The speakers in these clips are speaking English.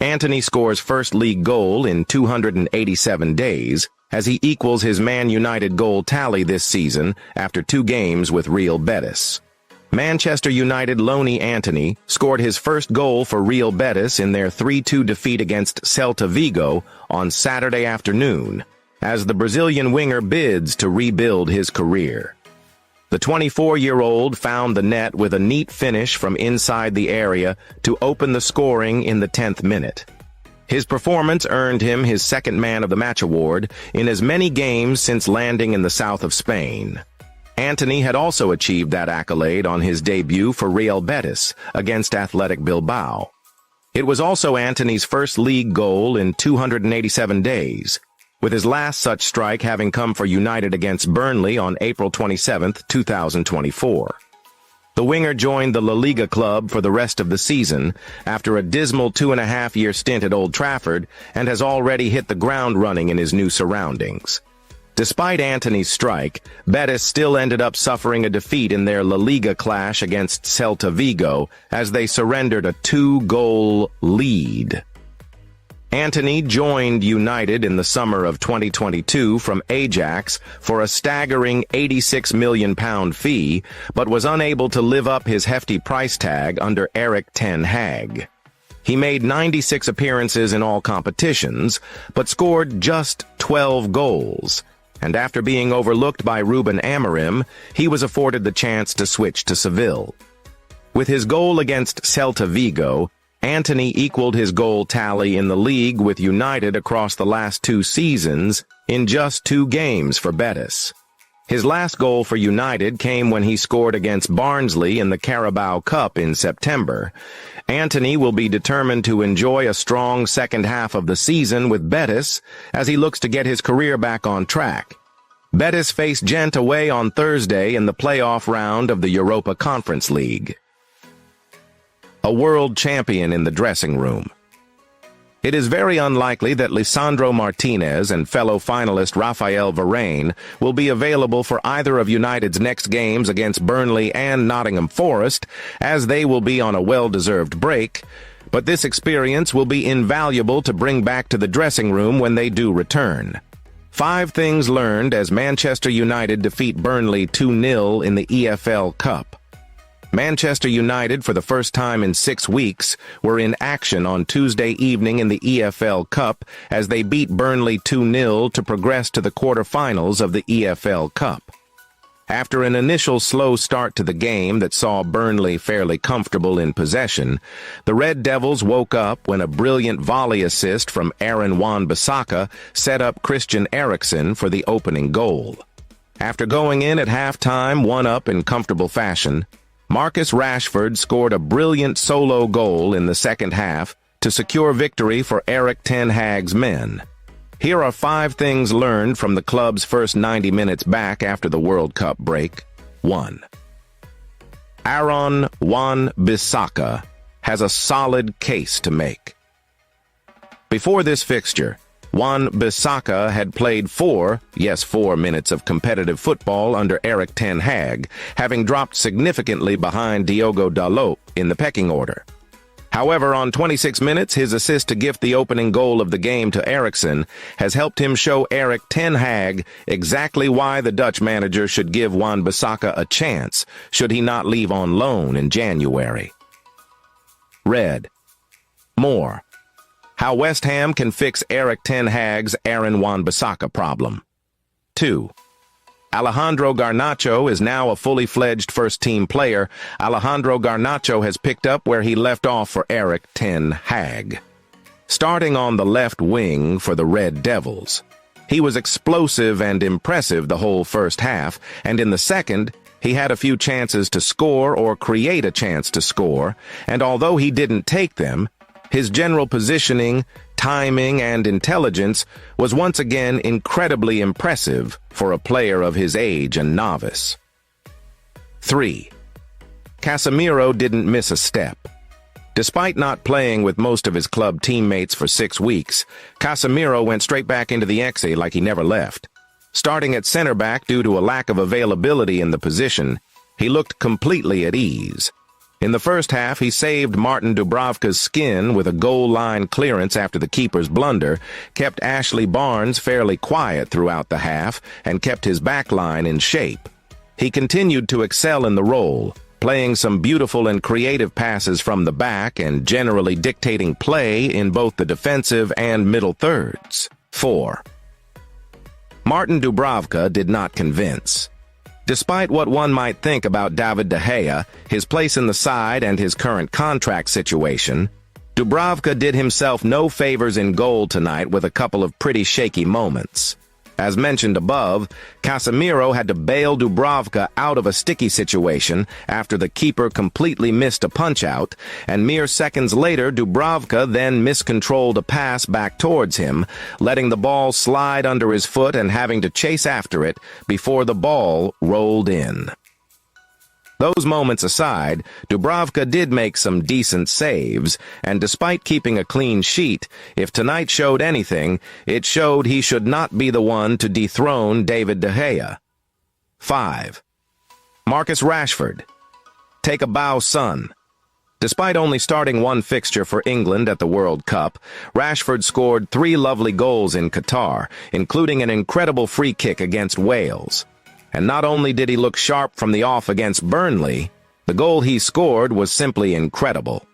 Antony scores first league goal in 287 days as he equals his Man United goal tally this season after 2 games with Real Betis. Manchester United loanee Antony scored his first goal for Real Betis in their 3-2 defeat against Celta Vigo on Saturday afternoon, as the Brazilian winger bids to rebuild his career. The 24-year-old found the net with a neat finish from inside the area to open the scoring in the 10th minute. His performance earned him his second Man of the Match award in as many games since landing in the south of Spain. Antony had also achieved that accolade on his debut for Real Betis against Athletic Bilbao. It was also Antony's first league goal in 287 days, with his last such strike having come for United against Burnley on April 27, 2024. The winger joined the La Liga club for the rest of the season after a dismal 2.5-year stint at Old Trafford and has already hit the ground running in his new surroundings. Despite Antony's strike, Betis still ended up suffering a defeat in their La Liga clash against Celta Vigo as they surrendered a 2-goal lead. Antony joined United in the summer of 2022 from Ajax for a staggering £86 million fee, but was unable to live up his hefty price tag under Erik ten Hag. He made 96 appearances in all competitions, but scored just 12 goals. And after being overlooked by Ruben Amorim, he was afforded the chance to switch to Seville. With his goal against Celta Vigo, Antony equaled his goal tally in the league with United across the last 2 seasons in just 2 games for Betis. His last goal for United came when he scored against Barnsley in the Carabao Cup in September. Antony will be determined to enjoy a strong second half of the season with Betis as he looks to get his career back on track. Betis face Gent away on Thursday in the playoff round of the Europa Conference League. A world champion in the dressing room. It is very unlikely that Lisandro Martinez and fellow finalist Raphael Varane will be available for either of United's next games against Burnley and Nottingham Forest, as they will be on a well-deserved break, but this experience will be invaluable to bring back to the dressing room when they do return. 5 things learned as Manchester United defeat Burnley 2-0 in the EFL Cup. Manchester United, for the first time in 6 weeks, were in action on Tuesday evening in the EFL Cup as they beat Burnley 2-0 to progress to the quarter-finals of the EFL Cup. After an initial slow start to the game that saw Burnley fairly comfortable in possession, the Red Devils woke up when a brilliant volley assist from Aaron Wan-Bissaka set up Christian Eriksen for the opening goal. After going in at halftime 1-up in comfortable fashion, Marcus Rashford scored a brilliant solo goal in the second half to secure victory for Erik ten Hag's men. Here are 5 things learned from the club's first 90 minutes back after the World Cup break. 1. Aaron Wan-Bissaka has a solid case to make. Before this fixture, Wan-Bissaka had played 4 minutes of competitive football under Erik ten Hag, having dropped significantly behind Diogo Dalot in the pecking order. However, on 26 minutes, his assist to gift the opening goal of the game to Eriksen has helped him show Erik ten Hag exactly why the Dutch manager should give Wan-Bissaka a chance should he not leave on loan in January. Read. More. How West Ham can fix Erik ten Hag's Aaron Wan-Bissaka problem. 2. Alejandro Garnacho is now a fully fledged first-team player. Alejandro Garnacho has picked up where he left off for Erik ten Hag. Starting on the left wing for the Red Devils, he was explosive and impressive the whole first half, and in the second, he had a few chances to score or create a chance to score, and although he didn't take them, his general positioning, timing, and intelligence was once again incredibly impressive for a player of his age and novice. 3. Casemiro didn't miss a step. Despite not playing with most of his club teammates for 6 weeks, Casemiro went straight back into the Exe like he never left. Starting at center-back due to a lack of availability in the position, he looked completely at ease. In the first half, he saved Martin Dubravka's skin with a goal line clearance after the keeper's blunder, kept Ashley Barnes fairly quiet throughout the half, and kept his back line in shape. He continued to excel in the role, playing some beautiful and creative passes from the back and generally dictating play in both the defensive and middle thirds. 4. Martin Dubravka did not convince. Despite what one might think about David De Gea, his place in the side and his current contract situation, Dubravka did himself no favors in goal tonight with a couple of pretty shaky moments. As mentioned above, Casemiro had to bail Dubravka out of a sticky situation after the keeper completely missed a punch-out, and mere seconds later Dubravka then miscontrolled a pass back towards him, letting the ball slide under his foot and having to chase after it before the ball rolled in. Those moments aside, Dubravka did make some decent saves, and despite keeping a clean sheet, if tonight showed anything, it showed he should not be the one to dethrone David De Gea. 5. Marcus Rashford. Take a bow, son. Despite only starting one fixture for England at the World Cup, Rashford scored 3 lovely goals in Qatar, including an incredible free kick against Wales. And not only did he look sharp from the off against Burnley, the goal he scored was simply incredible.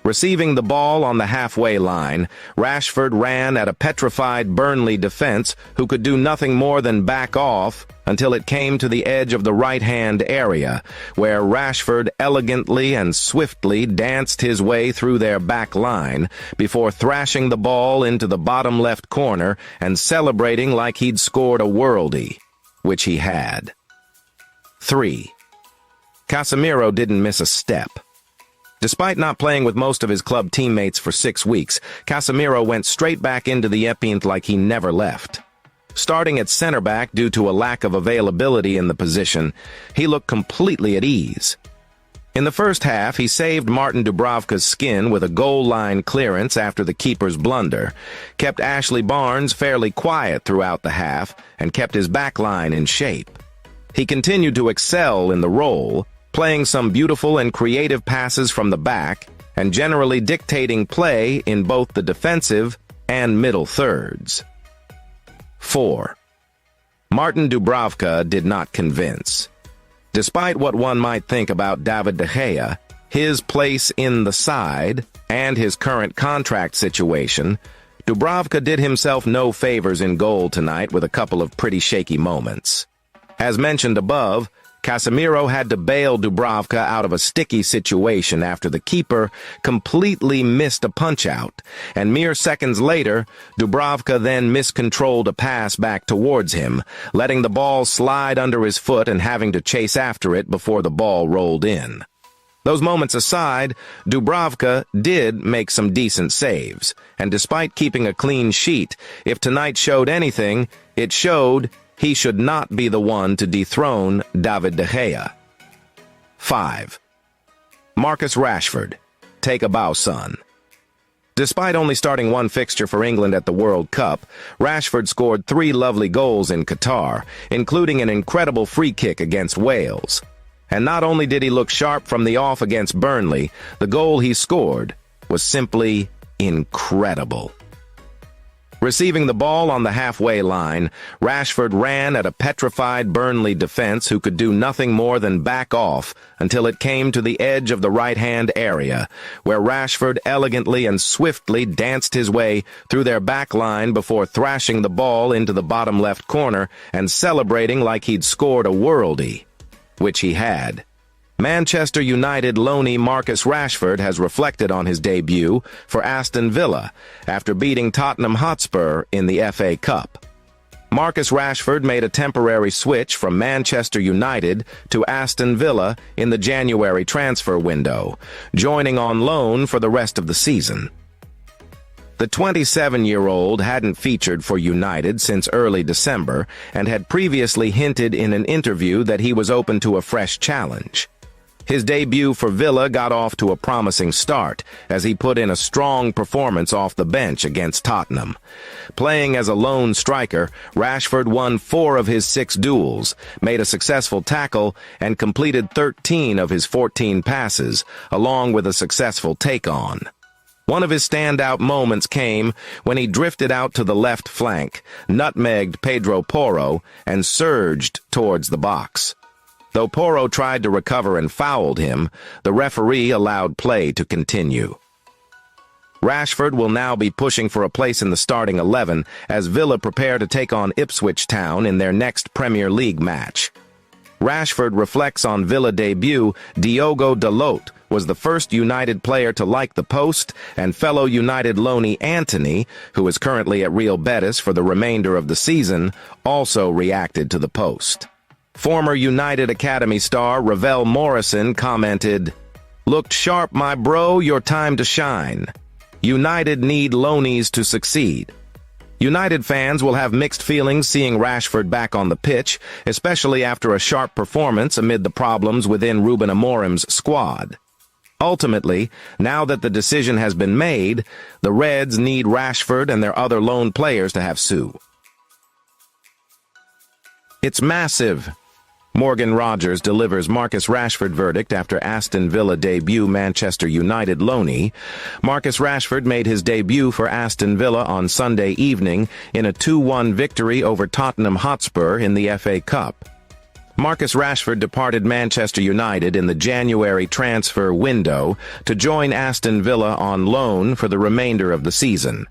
Receiving the ball on the halfway line, Rashford ran at a petrified Burnley defense who could do nothing more than back off until it came to the edge of the right-hand area, where Rashford elegantly and swiftly danced his way through their back line before thrashing the ball into the bottom left corner and celebrating like he'd scored a worldie, which he had. 3. Casemiro didn't miss a step. Despite not playing with most of his club teammates for 6 weeks, Casemiro went straight back into the epithet like he never left. Starting at center-back due to a lack of availability in the position, he looked completely at ease. In the first half, he saved Martin Dubravka's skin with a goal line clearance after the keeper's blunder, kept Ashley Barnes fairly quiet throughout the half, and kept his back line in shape. He continued to excel in the role, playing some beautiful and creative passes from the back, and generally dictating play in both the defensive and middle thirds. 4. Martin Dubravka did not convince. Despite what one might think about David De Gea, his place in the side, and his current contract situation, Dubravka did himself no favors in goal tonight with a couple of pretty shaky moments. As mentioned above, Casemiro had to bail Dubravka out of a sticky situation after the keeper completely missed a punch-out, and mere seconds later, Dubravka then miscontrolled a pass back towards him, letting the ball slide under his foot and having to chase after it before the ball rolled in. Those moments aside, Dubravka did make some decent saves, and despite keeping a clean sheet, if tonight showed anything, it showed he should not be the one to dethrone David De Gea. 5. Marcus Rashford. Take a bow, son. Despite only starting one fixture for England at the World Cup, Rashford scored 3 lovely goals in Qatar, including an incredible free kick against Wales. And not only did he look sharp from the off against Burnley, the goal he scored was simply incredible. Receiving the ball on the halfway line, Rashford ran at a petrified Burnley defense who could do nothing more than back off until it came to the edge of the right-hand area, where Rashford elegantly and swiftly danced his way through their back line before thrashing the ball into the bottom left corner and celebrating like he'd scored a worldie, which he had. Manchester United loanee Marcus Rashford has reflected on his debut for Aston Villa after beating Tottenham Hotspur in the FA Cup. Marcus Rashford made a temporary switch from Manchester United to Aston Villa in the January transfer window, joining on loan for the rest of the season. The 27-year-old hadn't featured for United since early December and had previously hinted in an interview that he was open to a fresh challenge. His debut for Villa got off to a promising start as he put in a strong performance off the bench against Tottenham. Playing as a lone striker, Rashford won 4 of his 6 duels, made a successful tackle, and completed 13 of his 14 passes, along with a successful take-on. One of his standout moments came when he drifted out to the left flank, nutmegged Pedro Porro, and surged towards the box. Though Porro tried to recover and fouled him, the referee allowed play to continue. Rashford will now be pushing for a place in the starting 11 as Villa prepare to take on Ipswich Town in their next Premier League match. Rashford reflects on Villa debut. Diogo Dalot was the first United player to like the post, and fellow United loanee Antony, who is currently at Real Betis for the remainder of the season, also reacted to the post. Former United Academy star Ravel Morrison commented, "Looked sharp, my bro, your time to shine. United need loanees to succeed." United fans will have mixed feelings seeing Rashford back on the pitch, especially after a sharp performance amid the problems within Ruben Amorim's squad. Ultimately, now that the decision has been made, the Reds need Rashford and their other loan players to have Sue. It's massive. Morgan Rogers delivers Marcus Rashford verdict after Aston Villa debut Manchester United loanee. Marcus Rashford made his debut for Aston Villa on Sunday evening in a 2-1 victory over Tottenham Hotspur in the FA Cup. Marcus Rashford departed Manchester United in the January transfer window to join Aston Villa on loan for the remainder of the season.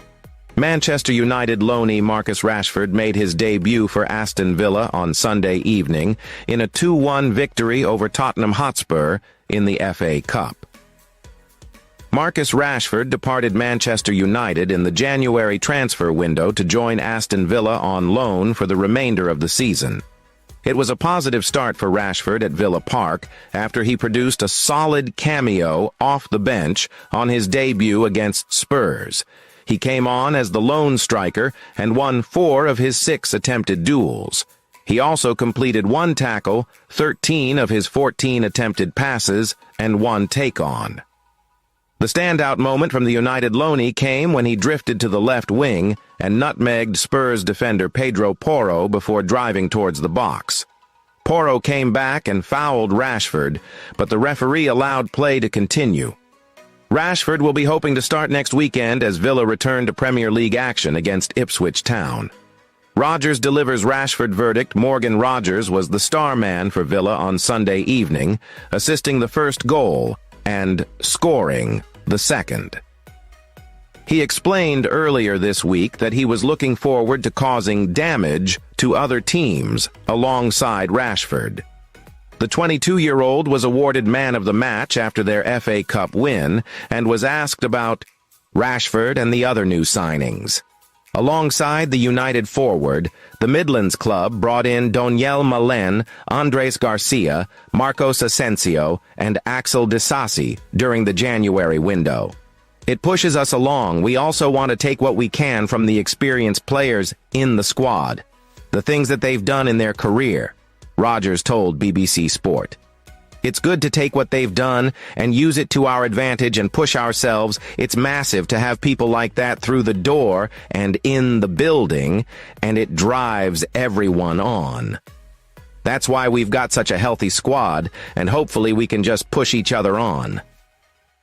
Manchester United loanee Marcus Rashford made his debut for Aston Villa on Sunday evening in a 2-1 victory over Tottenham Hotspur in the FA Cup. Marcus Rashford departed Manchester United in the January transfer window to join Aston Villa on loan for the remainder of the season. It was a positive start for Rashford at Villa Park after he produced a solid cameo off the bench on his debut against Spurs. He came on as the lone striker and won 4 of his 6 attempted duels. He also completed 1 tackle, 13 of his 14 attempted passes, and 1 take-on. The standout moment from the United loanee came when he drifted to the left wing and nutmegged Spurs defender Pedro Porro before driving towards the box. Porro came back and fouled Rashford, but the referee allowed play to continue. Rashford will be hoping to start next weekend as Villa return to Premier League action against Ipswich Town. Rogers delivers Rashford verdict. Morgan Rogers was the star man for Villa on Sunday evening, assisting the first goal and scoring the second. He explained earlier this week that he was looking forward to causing damage to other teams alongside Rashford. The 22-year-old was awarded man of the match after their FA Cup win and was asked about Rashford and the other new signings. Alongside the United forward, the Midlands club brought in Doniel Malen, Andres Garcia, Marcos Asensio, and Axel Disasi during the January window. It pushes us along. We also want to take what we can from the experienced players in the squad, the things that they've done in their career, Rogers told BBC Sport. It's good to take what they've done and use it to our advantage and push ourselves. It's massive to have people like that through the door and in the building, and it drives everyone on. That's why we've got such a healthy squad, and hopefully we can just push each other on.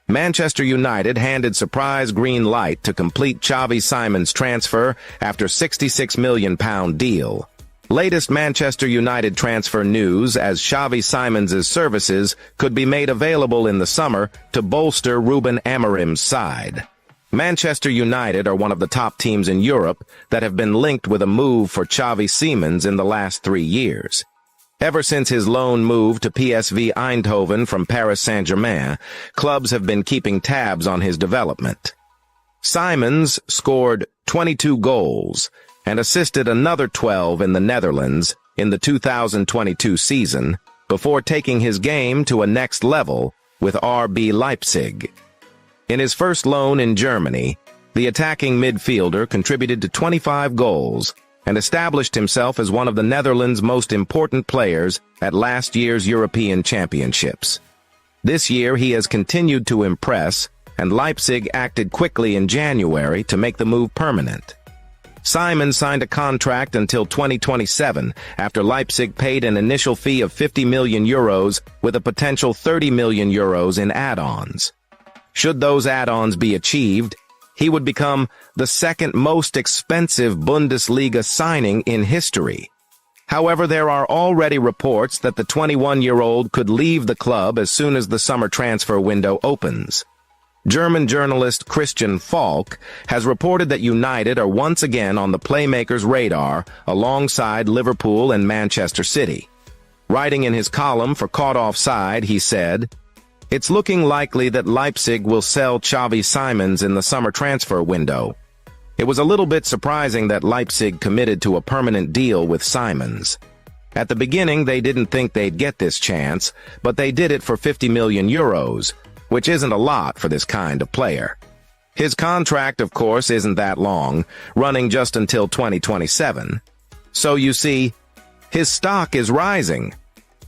Manchester United handed surprise green light to complete Xavi Simons' transfer after £66 million deal. Latest Manchester United transfer news as Xavi Simons' services could be made available in the summer to bolster Ruben Amorim's side. Manchester United are one of the top teams in Europe that have been linked with a move for Xavi Simons in the last 3 years. Ever since his loan move to PSV Eindhoven from Paris Saint-Germain, clubs have been keeping tabs on his development. Simons scored 22 goals and assisted another 12 in the Netherlands in the 2022 season before taking his game to a next level with RB Leipzig. In his first loan in Germany, the attacking midfielder contributed to 25 goals and established himself as one of the Netherlands' most important players at last year's European Championships. This year he has continued to impress, and Leipzig acted quickly in January to make the move permanent. Simons signed a contract until 2027 after Leipzig paid an initial fee of 50 million euros with a potential 30 million euros in add-ons. Should those add-ons be achieved, he would become the second most expensive Bundesliga signing in history. However, there are already reports that the 21-year-old could leave the club as soon as the summer transfer window opens. German journalist Christian Falk has reported that United are once again on the playmakers' radar alongside Liverpool and Manchester City. Writing in his column for Caught Offside, he said, "It's looking likely that Leipzig will sell Xavi Simons in the summer transfer window. It was a little bit surprising that Leipzig committed to a permanent deal with Simons. At the beginning, they didn't think they'd get this chance, but they did it for 50 million euros, which isn't a lot for this kind of player. His contract, of course, isn't that long, running just until 2027. So you see, his stock is rising.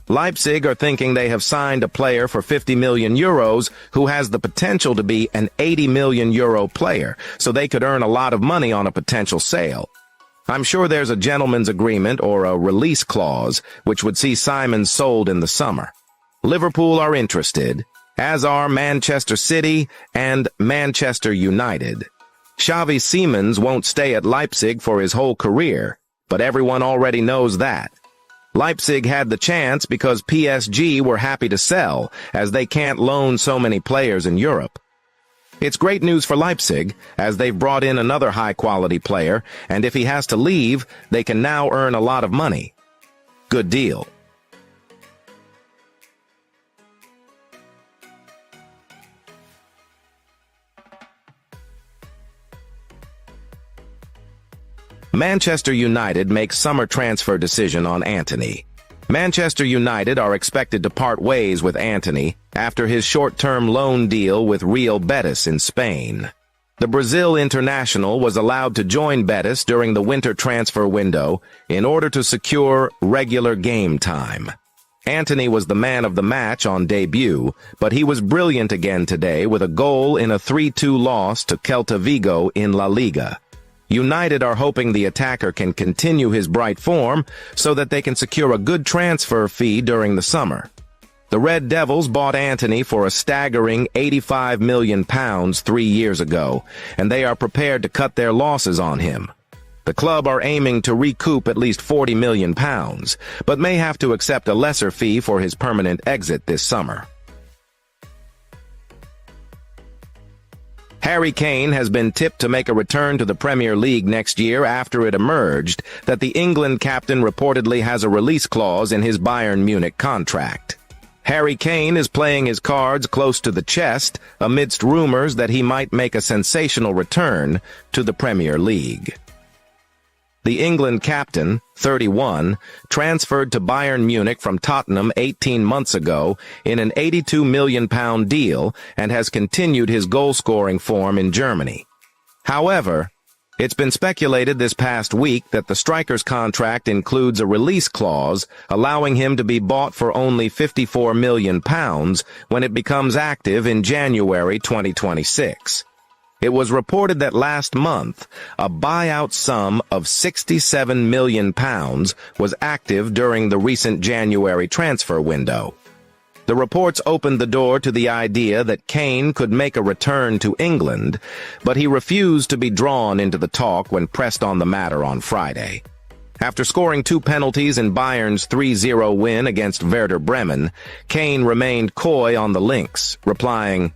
Leipzig are thinking they have signed a player for 50 million euros who has the potential to be an 80 million euro player, so they could earn a lot of money on a potential sale. I'm sure there's a gentleman's agreement or a release clause which would see Simons sold in the summer. Liverpool are interested, as are Manchester City and Manchester United. Xavi Simons won't stay at Leipzig for his whole career, but everyone already knows that. Leipzig had the chance because PSG were happy to sell, as they can't loan so many players in Europe. It's great news for Leipzig, as they've brought in another high-quality player, and if he has to leave, they can now earn a lot of money. Good deal. Manchester United makes summer transfer decision on Antony. Manchester United are expected to part ways with Antony after his short-term loan deal with Real Betis in Spain. The Brazil international was allowed to join Betis during the winter transfer window in order to secure regular game time. Antony was the man of the match on debut, but he was brilliant again today with a goal in a 3-2 loss to Celta Vigo in La Liga. United are hoping the attacker can continue his bright form so that they can secure a good transfer fee during the summer. The Red Devils bought Antony for a staggering £85 million 3 years ago, and they are prepared to cut their losses on him. The club are aiming to recoup at least £40 million, but may have to accept a lesser fee for his permanent exit this summer. Harry Kane has been tipped to make a return to the Premier League next year after it emerged that the England captain reportedly has a release clause in his Bayern Munich contract. Harry Kane is playing his cards close to the chest amidst rumors that he might make a sensational return to the Premier League. The England captain, 31, transferred to Bayern Munich from Tottenham 18 months ago in an £82 million deal and has continued his goal-scoring form in Germany. However, it's been speculated this past week that the striker's contract includes a release clause allowing him to be bought for only £54 million when it becomes active in January 2026. It was reported that last month, a buyout sum of £67 million was active during the recent January transfer window. The reports opened the door to the idea that Kane could make a return to England, but he refused to be drawn into the talk when pressed on the matter on Friday. After scoring 2 penalties in Bayern's 3-0 win against Werder Bremen, Kane remained coy on the links, replying,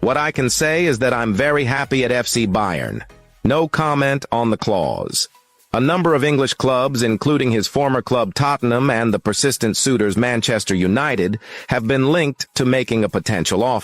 "What I can say is that I'm very happy at FC Bayern. No comment on the clause." A number of English clubs, including his former club Tottenham and the persistent suitors Manchester United, have been linked to making a potential offer.